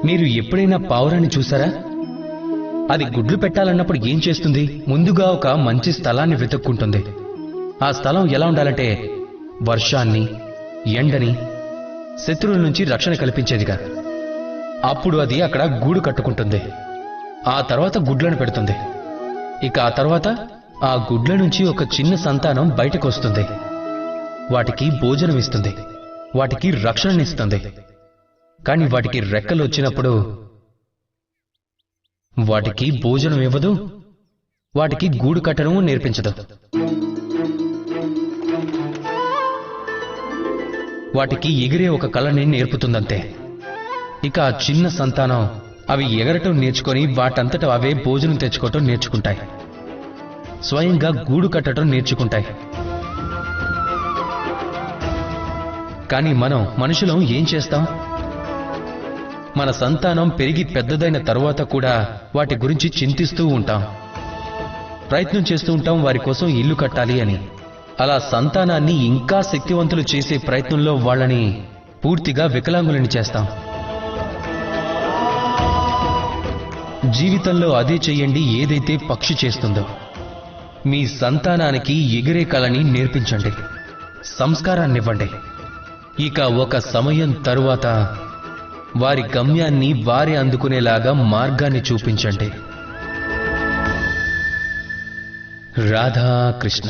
మీరు ఎప్పుడైనా పావురాన్ని చూసారా? అది గుడ్లు పెట్టాలన్నప్పుడు ఏం చేస్తుంది? ముందుగా ఒక మంచి స్థలాన్ని వెతుక్కుంటుంది. ఆ స్థలం ఎలా ఉండాలంటే వర్షాన్ని, ఎండని, శత్రువుల నుంచి రక్షణ కల్పించేదిగా. అప్పుడు అది అక్కడ గూడు కట్టుకుంటుంది. ఆ తర్వాత గుడ్లను పెడుతుంది. ఇక ఆ తర్వాత ఆ గుడ్ల నుంచి ఒక చిన్న సంతానం బయటకు వస్తుంది. వాటికి భోజనం ఇస్తుంది, వాటికి రక్షణనిస్తుంది. కాని వాటికి రెక్కలు వచ్చినప్పుడు వాటికి భోజనం ఇవ్వదు, వాటికి గూడు కట్టడం నేర్పించదు. వాటికి ఎగిరే ఒక కళని నేర్పుతుందంతే. ఇక ఆ చిన్న సంతానం అవి ఎగరటం నేర్చుకొని వాటంతట అవే భోజనం తెచ్చుకోవటం నేర్చుకుంటాయి, స్వయంగా గూడు కట్టడం నేర్చుకుంటాయి. కానీ మనం మనుషులం ఏం చేస్తాం? మన సంతానం పెరిగి పెద్దదైన తరువాత కూడా వాటి గురించి చింతిస్తూ ఉంటాం, ప్రయత్నం చేస్తూ ఉంటాం వారి కోసం ఇల్లు కట్టాలి అని. అలా సంతానాన్ని ఇంకా శక్తివంతులు చేసే ప్రయత్నంలో వాళ్ళని పూర్తిగా వికలాంగులని చేస్తాం. జీవితంలో అదే చెయ్యండి ఏదైతే పక్షి చేస్తుందో. మీ సంతానానికి ఎగిరే కళని నేర్పించండి, సంస్కారాన్నివ్వండి. ఇక ఒక సమయం తరువాత వారి గమ్యాన్ని వారే అందుకునేలాగా మార్గాన్ని చూపించండి. రాధాకృష్ణ.